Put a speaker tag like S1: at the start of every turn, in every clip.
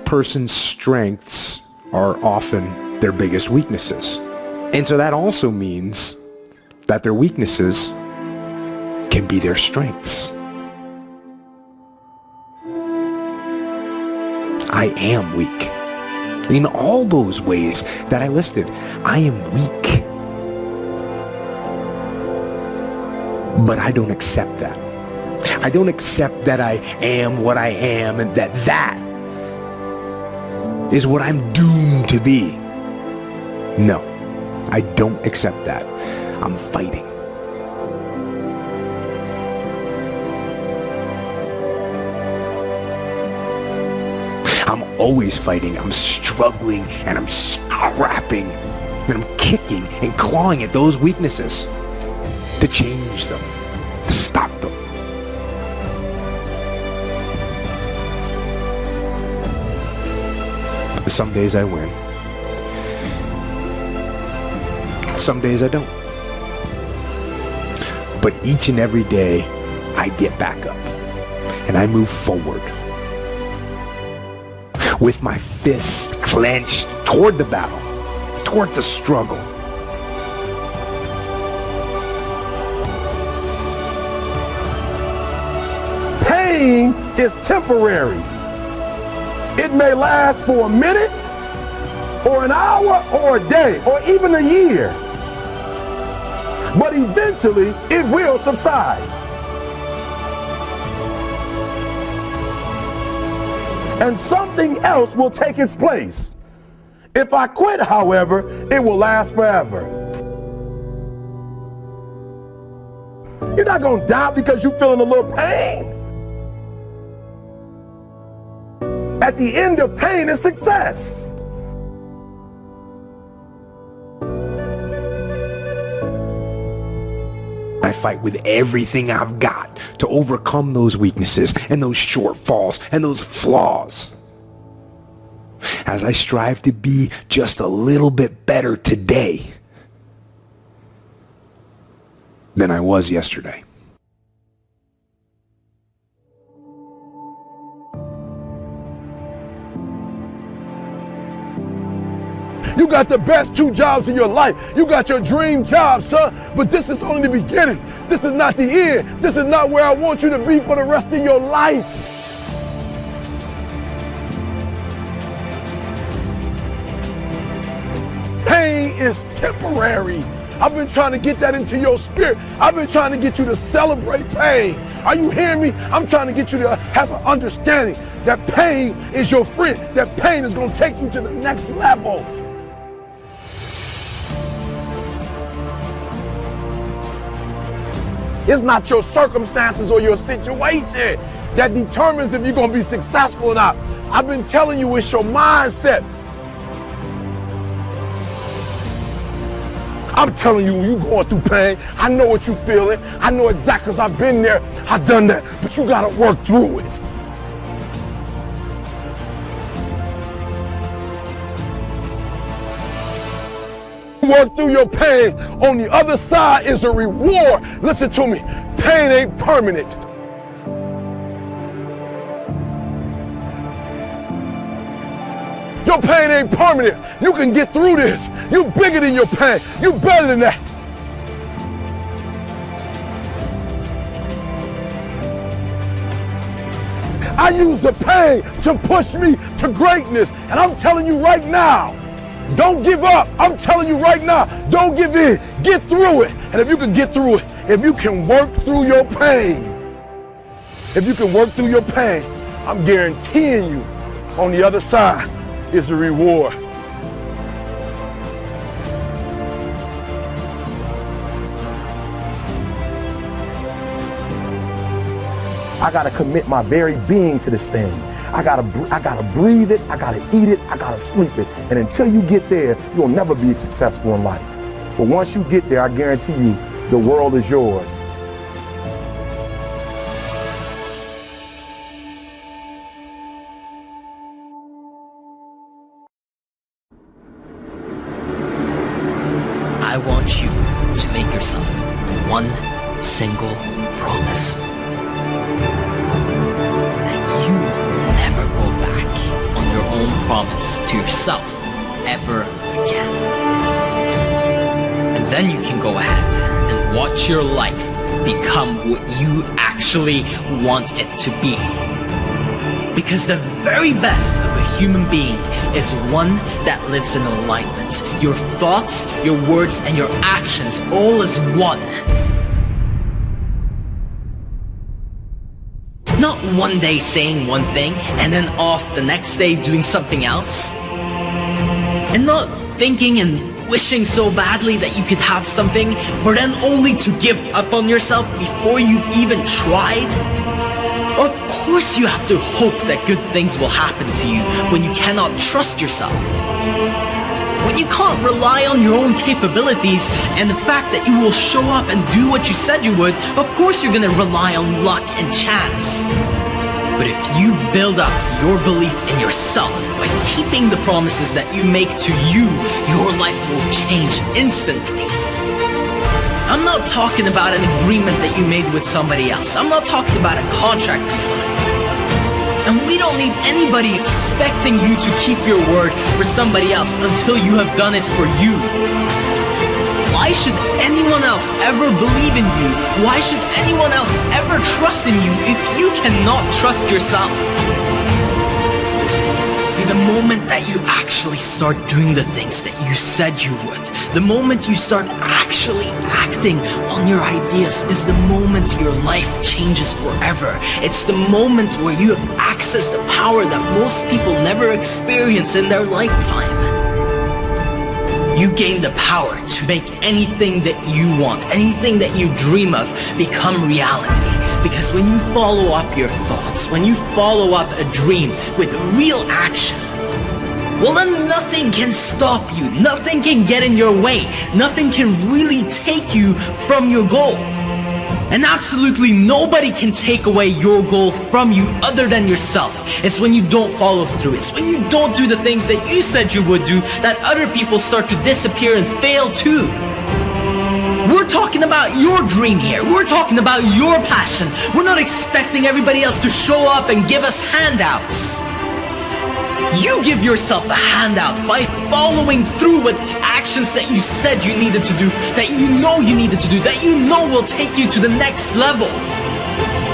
S1: person's strengths are often their biggest weaknesses. And so that also means that their weaknesses can be their strengths. I am weak. In all those ways that I listed, I am weak. But I don't accept that. I don't accept that I am what I am and that is what I'm doomed to be. No, I don't accept that. I'm fighting. I'm always fighting. I'm struggling and I'm scrapping and I'm kicking and clawing at those weaknesses to change them, to stop them. Some days I win. Some days I don't. But each and every day I get back up and I move forward with my fist clenched toward the battle, toward the struggle.
S2: Pain is temporary. It may last for a minute, or an hour, or a day, or even a year. But eventually, it will subside. And something else will take its place. If I quit, however, it will last forever. You're not going to die because you're feeling a little pain. At the end of pain is success.
S1: I fight with everything I've got to overcome those weaknesses and those shortfalls and those flaws. As I strive to be just a little bit better today than I was yesterday.
S2: You got the best 2 jobs in your life. You got your dream job, son. But this is only the beginning. This is not the end. This is not where I want you to be for the rest of your life. Pain is temporary. I've been trying to get that into your spirit. I've been trying to get you to celebrate pain. Are you hearing me? I'm trying to get you to have an understanding that pain is your friend. That pain is going to take you to the next level. It's not your circumstances or your situation that determines if you're going to be successful or not. I've been telling you it's your mindset. I'm telling you, when you're going through pain, I know what you're feeling. I know exactly because I've been there. I've done that. But you got to work through it. Work through your pain. On the other side is a reward. Listen to me. Pain ain't permanent. Your pain ain't permanent. You can get through this. You bigger than your pain. You better than that. I use the pain to push me to greatness. And I'm telling you right now, don't give up. I'm telling you right now, don't give in. Get through it. And if you can get through it, if you can work through your pain, I'm guaranteeing you on the other side is a reward. I gotta commit my very being to this thing. I gotta breathe it, I gotta eat it, I gotta sleep it. And until you get there, you'll never be successful in life. But once you get there, I guarantee you, the world is yours.
S3: I want you to make yourself one single promise. That you never go back on your own promise to yourself ever again. And then you can go ahead and watch your life become what you actually want it to be. Because the very best of a human being is one that lives in alignment. Your thoughts, your words, and your actions all as one. Not one day saying one thing and then off the next day doing something else. And not thinking and wishing so badly that you could have something for then only to give up on yourself before you've even tried. Of course you have to hope that good things will happen to you when you cannot trust yourself. When you can't rely on your own capabilities and the fact that you will show up and do what you said you would, of course you're gonna rely on luck and chance. But if you build up your belief in yourself by keeping the promises that you make to you, your life will change instantly. I'm not talking about an agreement that you made with somebody else. I'm not talking about a contract you signed. And we don't need anybody expecting you to keep your word for somebody else until you have done it for you. Why should anyone else ever believe in you? Why should anyone else ever trust in you if you cannot trust yourself? See, the moment that you actually start doing the things that you said you would, the moment you start actually acting on your ideas is the moment your life changes forever. It's the moment where you have accessed the power that most people never experience in their lifetime. You gain the power to make anything that you want, anything that you dream of, become reality. Because when you follow up your thoughts, when you follow up a dream with real action, well then nothing can stop you, nothing can get in your way, nothing can really take you from your goal. And absolutely nobody can take away your goal from you other than yourself. It's when you don't follow through, it's when you don't do the things that you said you would do that other people start to disappear and fail too. We're talking about your dream here. We're talking about your passion. We're not expecting everybody else to show up and give us handouts. You give yourself a handout by following through with the actions that you said you needed to do, that you know you needed to do, that you know will take you to the next level.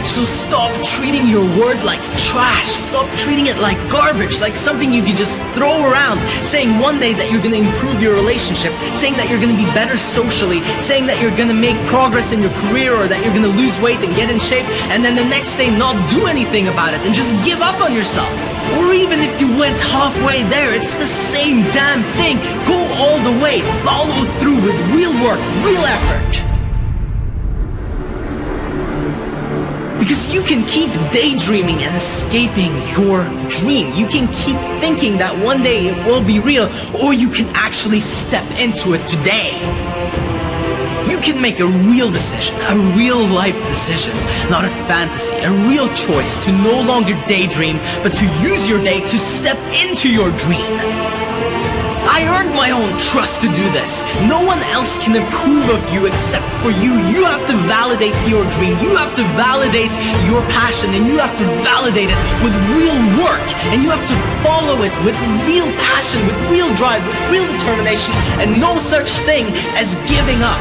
S3: So stop treating your word like trash. Stop treating it like garbage, like something you can just throw around, saying one day that you're gonna improve your relationship, saying that you're gonna be better socially, saying that you're gonna make progress in your career or that you're gonna lose weight and get in shape, and then the next day not do anything about it and just give up on yourself. Or even if you went halfway there, it's the same damn thing. Go all the way, follow through with real work, real effort. Because you can keep daydreaming and escaping your dream. You can keep thinking that one day it will be real, or you can actually step into it today. You can make a real decision, a real life decision, not a fantasy, a real choice to no longer daydream, but to use your day to step into your dream. I earned my own trust to do this. No one else can approve of you except for you. You have to validate your dream. You have to validate your passion, and you have to validate it with real work. And you have to follow it with real passion, with real drive, with real determination, and no such thing as giving up.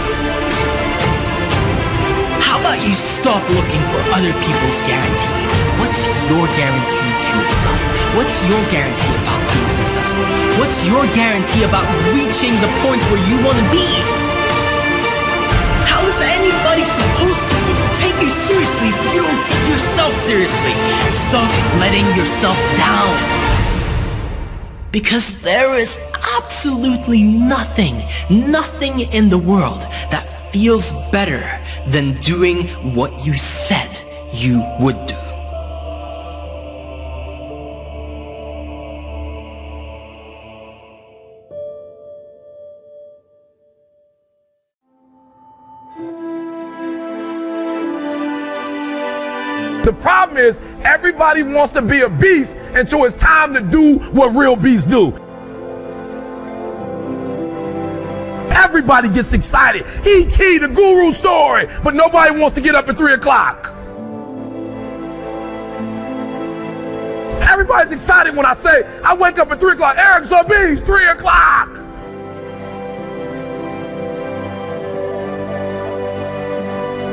S3: How about you stop looking for other people's guarantee? What's your guarantee to yourself? What's your guarantee about being successful? What's your guarantee about reaching the point where you want to be? How is anybody supposed to even take you seriously if you don't take yourself seriously? Stop letting yourself down. Because there is absolutely nothing in the world that feels better than doing what you said you would do.
S2: The problem is everybody wants to be a beast until it's time to do what real beasts do. Everybody gets excited. E.T. the guru story, but nobody wants to get up at 3 o'clock. Everybody's excited when I say, I wake up at 3 o'clock, Eric's on bees, 3 o'clock.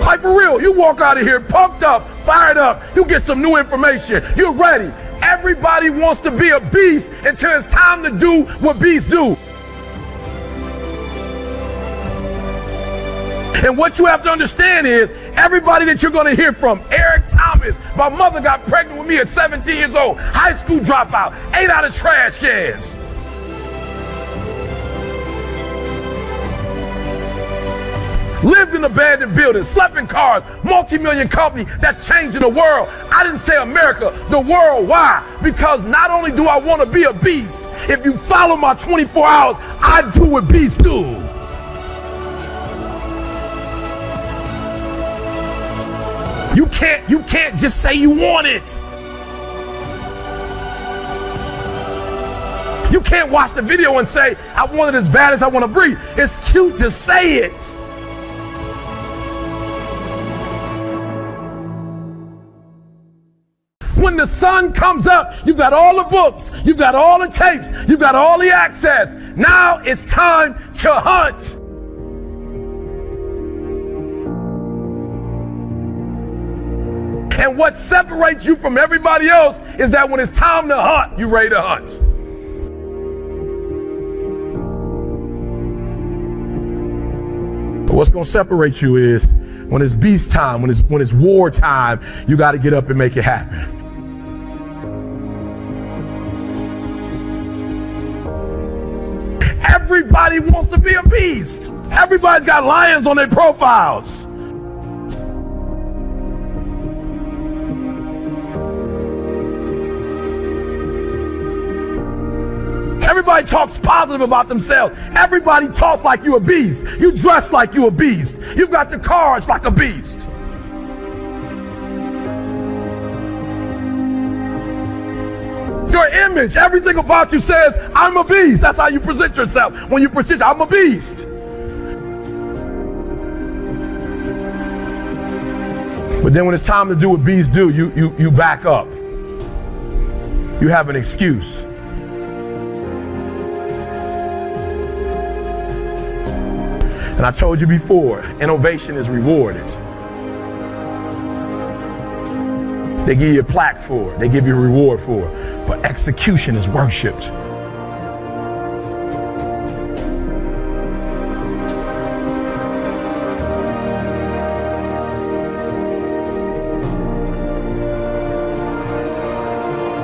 S2: Like for real, you walk out of here pumped up, fired up, you get some new information, you're ready. Everybody wants to be a beast until it's time to do what beasts do. And what you have to understand is, everybody that you're going to hear from, Eric Thomas, my mother got pregnant with me at 17 years old, high school dropout, ate out of trash cans. Lived in abandoned buildings, slept in cars, multi-million company that's changing the world. I didn't say America, the world. Why? Because not only do I want to be a beast, if you follow my 24 hours, I do what beasts do. You can't just say you want it. You can't watch the video and say, I want it as bad as I want to breathe. It's cute to say it. When the sun comes up, you've got all the books, you've got all the tapes, you've got all the access. Now it's time to hunt. And what separates you from everybody else is that when it's time to hunt, you're ready to hunt. But what's going to separate you is when it's beast time, when it's war time, you got to get up and make it happen. Everybody wants to be a beast. Everybody's got lions on their profiles. Everybody talks positive about themselves. Everybody talks like you a beast. You dress like you a beast. You've got the cards like a beast. Your image, everything about you says, I'm a beast. That's how you present yourself. When you present, I'm a beast. But then when it's time to do what beasts do, you back up. You have an excuse. And I told you before, innovation is rewarded. They give you a plaque for it. They give you a reward for it. But execution is worshipped.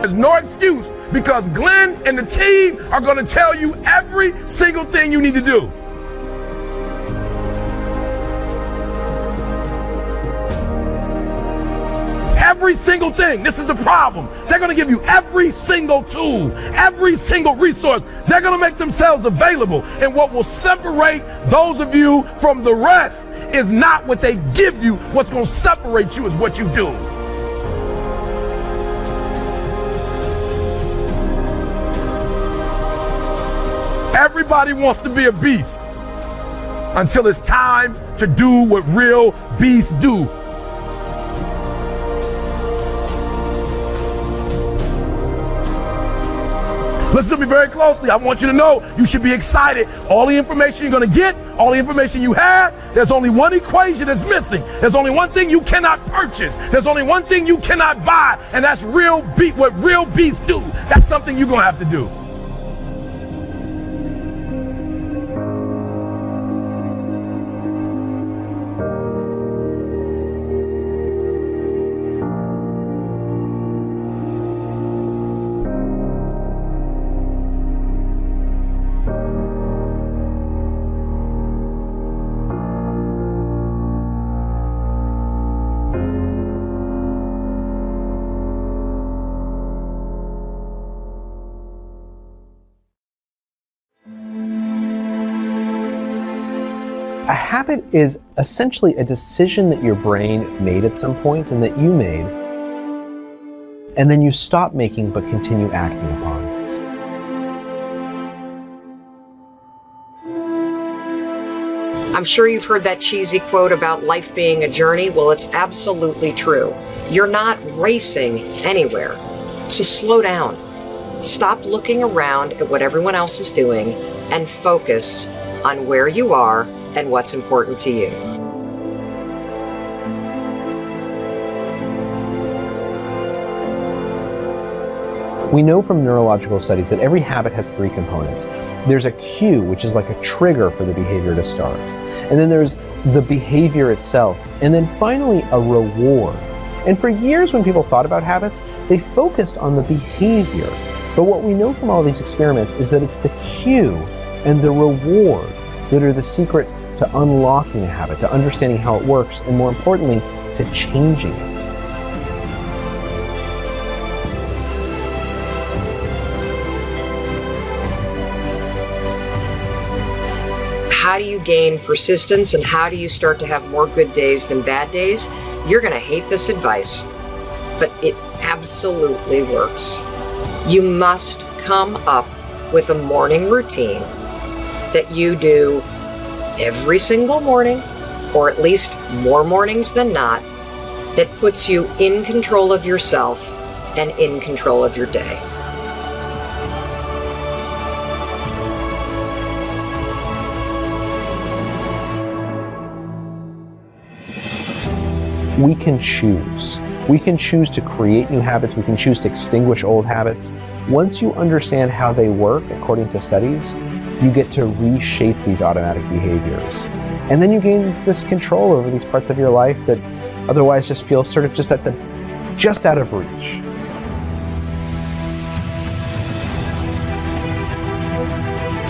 S2: There's no excuse because Glenn and the team are going to tell you every single thing you need to do. Every single thing. This is the problem. They're going to give you every single tool, every single resource. They're going to make themselves available. And what will separate those of you from the rest is not what they give you. What's going to separate you is what you do. Everybody wants to be a beast until it's time to do what real beasts do. Listen to me very closely. I want you to know you should be excited. All the information you're going to get, all the information you have, there's only one equation that's missing. There's only one thing you cannot purchase. There's only one thing you cannot buy, and that's what real beasts do. That's something you're going to have to do.
S4: A habit is essentially a decision that your brain made at some point and that you made, and then you stop making but continue acting upon.
S5: I'm sure you've heard that cheesy quote about life being a journey. Well, it's absolutely true. You're not racing anywhere. So slow down. Stop looking around at what everyone else is doing and focus on where you are and what's important to you.
S4: We know from neurological studies that every habit has three components. There's a cue, which is like a trigger for the behavior to start. And then there's the behavior itself. And then finally, a reward. And for years when people thought about habits, they focused on the behavior. But what we know from all these experiments is that it's the cue and the reward that are the secret to unlocking a habit, to understanding how it works, and more importantly, to changing it.
S5: How do you gain persistence and how do you start to have more good days than bad days? You're going to hate this advice, but it absolutely works. You must come up with a morning routine that you do every single morning, or at least more mornings than not, that puts you in control of yourself and in control of your day.
S4: We can choose. We can choose to create new habits. We can choose to extinguish old habits. Once you understand how they work, according to studies, you get to reshape these automatic behaviors. And then you gain this control over these parts of your life that otherwise just feel sort of just out of reach.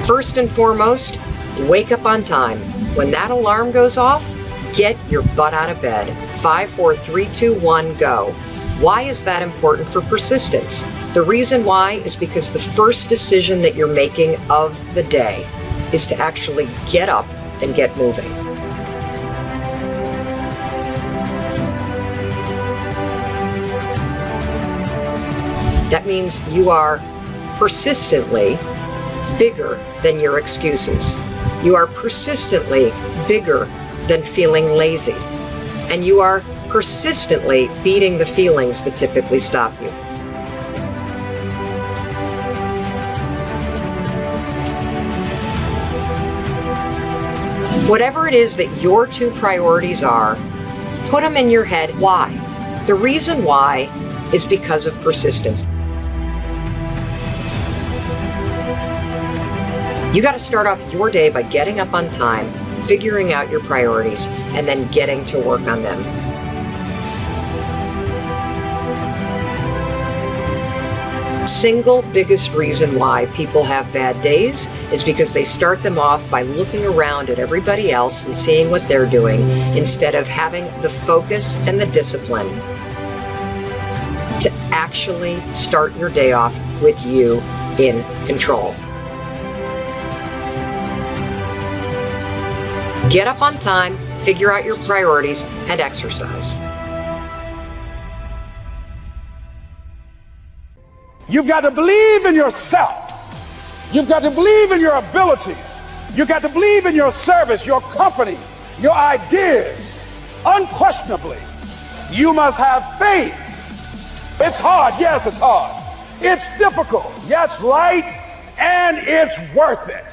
S5: First and foremost, wake up on time. When that alarm goes off, get your butt out of bed. 5, 4, 3, 2, 1, go. Why is that important for persistence? The reason why is because the first decision that you're making of the day is to actually get up and get moving. That means you are persistently bigger than your excuses. You are persistently bigger than feeling lazy. And you are persistently beating the feelings that typically stop you. Whatever it is that your two priorities are, put them in your head. Why? The reason why is because of persistence. You got to start off your day by getting up on time, figuring out your priorities, and then getting to work on them. Single biggest reason why people have bad days is because they start them off by looking around at everybody else and seeing what they're doing instead of having the focus and the discipline to actually start your day off with you in control. Get up on time, figure out your priorities, and exercise.
S2: You've got to believe in yourself. You've got to believe in your abilities. You've got to believe in your service, your company, your ideas. Unquestionably, you must have faith. It's hard. Yes, it's hard. It's difficult. Yes, right. And it's worth it.